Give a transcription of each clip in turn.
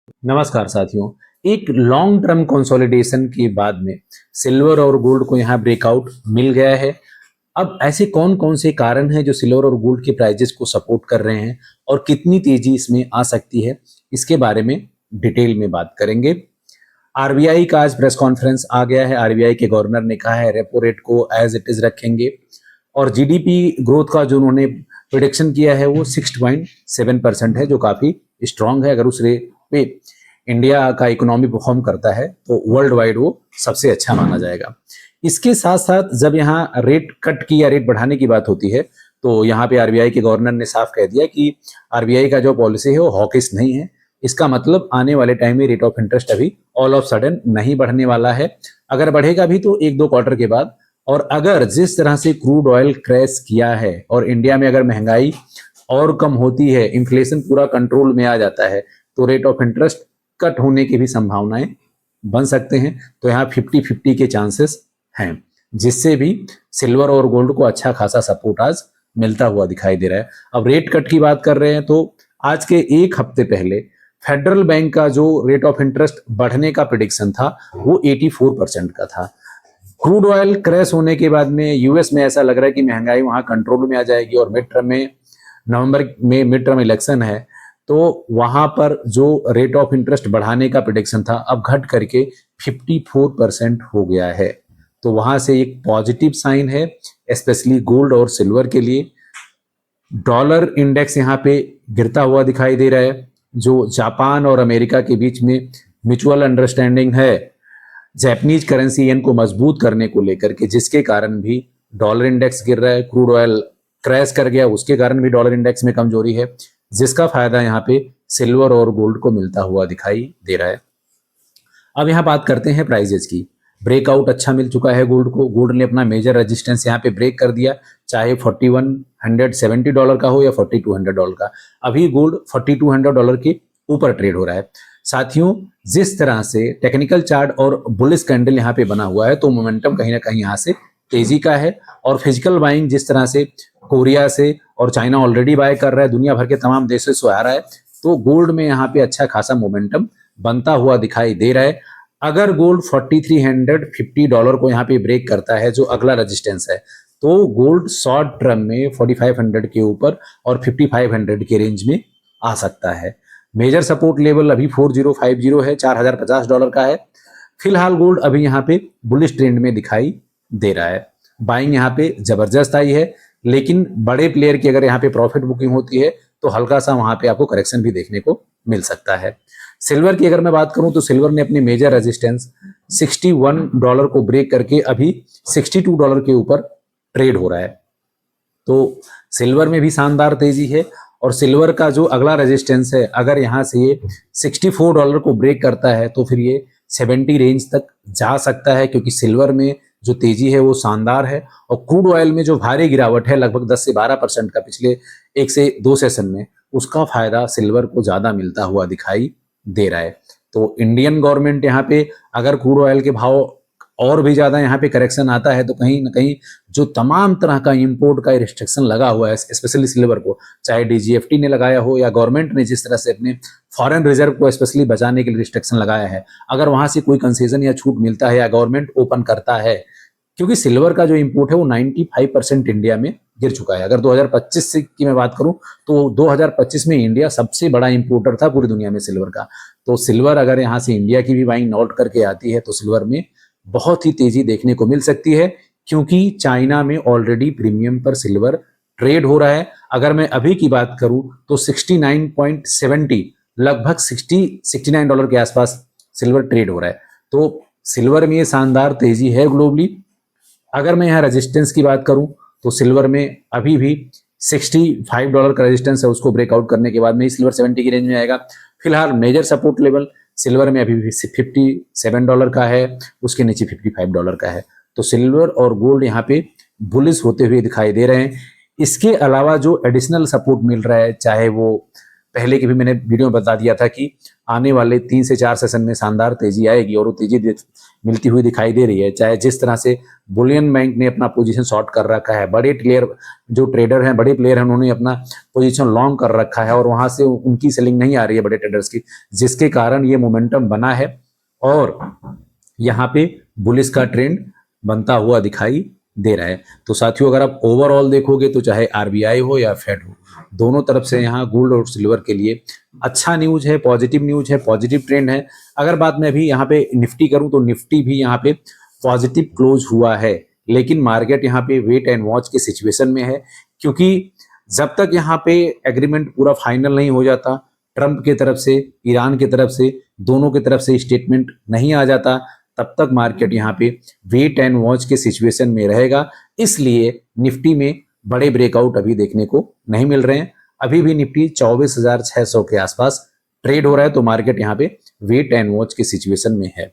नमस्कार साथियों। एक लॉन्ग टर्म कंसोलिडेशन के बाद में सिल्वर और गोल्ड को यहाँ ब्रेकआउट मिल गया है। अब ऐसे कौन कौन से कारण हैं जो सिल्वर और गोल्ड के प्राइजेस को सपोर्ट कर रहे हैं और कितनी तेजी इसमें आ सकती है, इसके बारे में डिटेल में बात करेंगे। आरबीआई का आज प्रेस कॉन्फ्रेंस आ गया है। आरबीआई के गवर्नर ने कहा है रेपो रेट को एज इट इज रखेंगे और जीडीपी ग्रोथ का जो उन्होंने प्रिडिक्शन किया है वो 6.7% है, जो काफी स्ट्रांग है। अगर उस रेट पे इंडिया का इकोनॉमी परफॉर्म करता है तो वर्ल्ड वाइड वो सबसे अच्छा माना जाएगा। इसके साथ साथ जब यहाँ रेट कट की या रेट बढ़ाने की बात होती है तो यहाँ पे आरबीआई के गवर्नर ने साफ कह दिया कि आरबीआई का जो पॉलिसी है वो हॉकिश नहीं है। इसका मतलब आने वाले टाइम में रेट ऑफ इंटरेस्ट अभी ऑल ऑफ सडन नहीं बढ़ने वाला है। अगर बढ़ेगा भी तो एक दो क्वार्टर के बाद। और अगर जिस तरह से क्रूड ऑयल क्रैश किया है और इंडिया में अगर महंगाई और कम होती है, इन्फ्लेशन पूरा कंट्रोल में आ जाता है, तो रेट ऑफ इंटरेस्ट कट होने की भी संभावनाएं बन सकते हैं। तो यहाँ 50-50 के चांसेस हैं, जिससे भी सिल्वर और गोल्ड को अच्छा खासा सपोर्ट आज मिलता हुआ दिखाई दे रहा है। अब रेट कट की बात कर रहे हैं तो आज के एक हफ्ते पहले फेडरल बैंक का जो रेट ऑफ इंटरेस्ट बढ़ने का प्रिडिक्शन था वो 84% का था। क्रूड ऑयल क्रैश होने के बाद में यूएस में ऐसा लग रहा है कि महंगाई वहां कंट्रोल में आ जाएगी और मिड टर्म में नवंबर में मिड टर्म इलेक्शन है, तो वहां पर जो रेट ऑफ इंटरेस्ट बढ़ाने का प्रिडिक्शन था अब घट करके 54% हो गया है। तो वहां से एक पॉजिटिव साइन है, स्पेशली गोल्ड और सिल्वर के लिए। डॉलर इंडेक्स यहाँ पे गिरता हुआ दिखाई दे रहा है। जो जापान और अमेरिका के बीच में म्यूचुअल अंडरस्टैंडिंग है जैपनीज करेंसी येन को मजबूत करने को लेकर के, जिसके कारण भी डॉलर इंडेक्स गिर रहा है। क्रूड ऑयल क्रैश कर गया, उसके कारण भी डॉलर इंडेक्स में कमजोरी है, जिसका फायदा यहाँ पे सिल्वर और गोल्ड को मिलता हुआ दिखाई दे रहा है। अब यहाँ बात करते हैं प्राइजेस की। ब्रेकआउट अच्छा मिल चुका है गोल्ड को। गोल्ड ने अपना मेजर रेजिस्टेंस यहाँ पे ब्रेक कर दिया, चाहे $4170 का हो या $4200 का। अभी गोल्ड $4200 के ऊपर ट्रेड हो रहा है। साथियों, जिस तरह से टेक्निकल चार्ट और बुलिश कैंडल यहाँ पे बना हुआ है तो मोमेंटम कहीं ना कहीं यहाँ से तेजी का है। और फिजिकल बाइंग जिस तरह से कोरिया से और चाइना ऑलरेडी बाय कर रहा है, दुनिया भर के तमाम देशों से आ रहा है, तो गोल्ड में यहाँ पे अच्छा खासा मोमेंटम बनता हुआ दिखाई दे रहा है। अगर गोल्ड $4350 को यहाँ पे ब्रेक करता है, जो अगला रेजिस्टेंस है, तो गोल्ड शॉर्ट टर्म में 4500 के ऊपर और 5500 के रेंज में आ सकता है। मेजर सपोर्ट लेवल अभी 4050 है, $4050 का है। फिलहाल गोल्ड अभी यहाँ पे बुलिश ट्रेंड में दिखाई दे रहा है। बाइंग यहाँ पे जबरदस्त आई है, लेकिन बड़े प्लेयर की अगर यहाँ पे प्रॉफिट बुकिंग होती है तो हल्का सा वहां पे आपको करेक्शन भी देखने को मिल सकता है। सिल्वर की अगर मैं बात करूं तो सिल्वर ने अपनी मेजर रेजिस्टेंस $61 को ब्रेक करके अभी $62 के ऊपर ट्रेड हो रहा है। तो सिल्वर में भी शानदार तेजी है। और सिल्वर का जो अगला रेजिस्टेंस है, अगर यहाँ से ये $64 को ब्रेक करता है तो फिर ये 70 रेंज तक जा सकता है, क्योंकि सिल्वर में जो तेजी है वो शानदार है। और क्रूड ऑयल में जो भारी गिरावट है लगभग 10 से 12% का पिछले 1 से 2 सेशन में, उसका फायदा सिल्वर को ज्यादा मिलता हुआ दिखाई दे रहा है। तो इंडियन गवर्नमेंट यहाँ पे अगर क्रूड ऑयल के भाव और भी ज्यादा यहाँ पे करेक्शन आता है तो कहीं ना कहीं जो तमाम तरह का इंपोर्ट का रिस्ट्रिक्शन लगा हुआ है, स्पेशली सिल्वर को, चाहे डीजीएफटी ने लगाया हो या गवर्नमेंट ने जिस तरह से अपने फॉरेन रिजर्व को स्पेशली बचाने के लिए रिस्ट्रिक्शन लगाया है, अगर वहां से कोई कंसेशन या छूट मिलता है या गवर्नमेंट ओपन करता है, क्योंकि सिल्वर का जो इंपोर्ट है वो 95% इंडिया में गिर चुका है। अगर 2025 की मैं बात करूं तो 2025 में इंडिया सबसे बड़ा इंपोर्टर था पूरी दुनिया में सिल्वर का। तो सिल्वर अगर यहाँ से इंडिया की भी बाइंग नोट करके आती है तो सिल्वर में बहुत ही तेजी देखने को मिल सकती है, क्योंकि चाइना में ऑलरेडी प्रीमियम पर सिल्वर ट्रेड हो रहा है। अगर मैं अभी की बात करूं तो 69.70 लगभग $69 के आसपास सिल्वर ट्रेड हो रहा है। तो सिल्वर में ये शानदार तेजी है ग्लोबली। अगर मैं यहाँ रेजिस्टेंस की बात करूं तो सिल्वर में अभी भी $65 का रेजिस्टेंस है, उसको ब्रेकआउट करने के बाद में सिल्वर 70 की रेंज में आएगा। फिलहाल मेजर सपोर्ट लेवल सिल्वर में अभी भी $57 का है, उसके नीचे $55 का है। तो सिल्वर और गोल्ड यहाँ पे बुलिश होते हुए दिखाई दे रहे हैं। इसके अलावा जो एडिशनल सपोर्ट मिल रहा है, चाहे वो पहले की भी मैंने वीडियो में बता दिया था कि आने वाले 3 से 4 सेशन में शानदार तेजी आएगी और वो तेजी मिलती हुई दिखाई दे रही है। चाहे जिस तरह से बुलियन बैंक ने अपना पोजीशन शॉर्ट कर रखा है, बड़े प्लेयर जो ट्रेडर हैं, बड़े प्लेयर हैं, उन्होंने अपना पोजीशन लॉन्ग कर रखा है और वहां से उनकी सेलिंग नहीं आ रही है बड़े ट्रेडर्स की, जिसके कारण ये मोमेंटम बना है और यहाँ पे बुलिश का ट्रेंड बनता हुआ दिखाई दे रहा है। तो साथियों, अगर आप ओवरऑल देखोगे तो चाहे आरबीआई हो या फेड हो, दोनों तरफ से यहाँ गोल्ड और सिल्वर के लिए अच्छा न्यूज है, पॉजिटिव न्यूज है, पॉजिटिव ट्रेंड है। अगर बात मैं अभी यहाँ पे निफ्टी करूं तो निफ्टी भी यहाँ पे पॉजिटिव क्लोज हुआ है, लेकिन मार्केट यहाँ पे वेट एंड वॉच की सिचुएशन में है, क्योंकि जब तक यहाँ पे एग्रीमेंट पूरा फाइनल नहीं हो जाता, ट्रंप की तरफ से, ईरान की तरफ से, दोनों की तरफ से स्टेटमेंट नहीं आ जाता, तब तक मार्केट यहाँ पे वेट एंड वॉच के सिचुएशन में रहेगा। इसलिए निफ्टी में बड़े ब्रेकआउट अभी देखने को नहीं मिल रहे हैं। अभी भी निफ्टी 24,600 के आसपास ट्रेड हो रहा है, तो मार्केट यहाँ पे वेट एंड वॉच के सिचुएशन में है।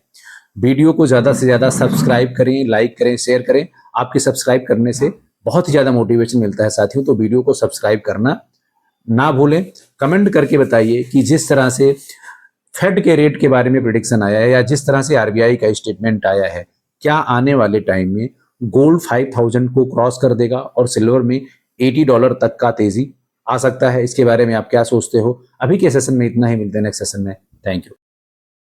वीडियो को ज्यादा से ज्यादा सब्सक्राइब करें, लाइक करें, शेयर करें। आपके सब्सक्राइब करने से बहुत ही ज्यादा मोटिवेशन मिलता है साथियों, तो वीडियो को सब्सक्राइब करना ना भूलें। कमेंट करके बताइए कि जिस तरह से फेड के रेट के बारे में प्रिडिक्शन आया है या जिस तरह से आरबीआई का स्टेटमेंट आया है, क्या आने वाले टाइम में गोल्ड 5000 को क्रॉस कर देगा और सिल्वर में $80 तक का तेजी आ सकता है? इसके बारे में आप क्या सोचते हो? अभी के सेशन में इतना ही, मिलते हैं नेक्स्ट सेशन में। Thank you.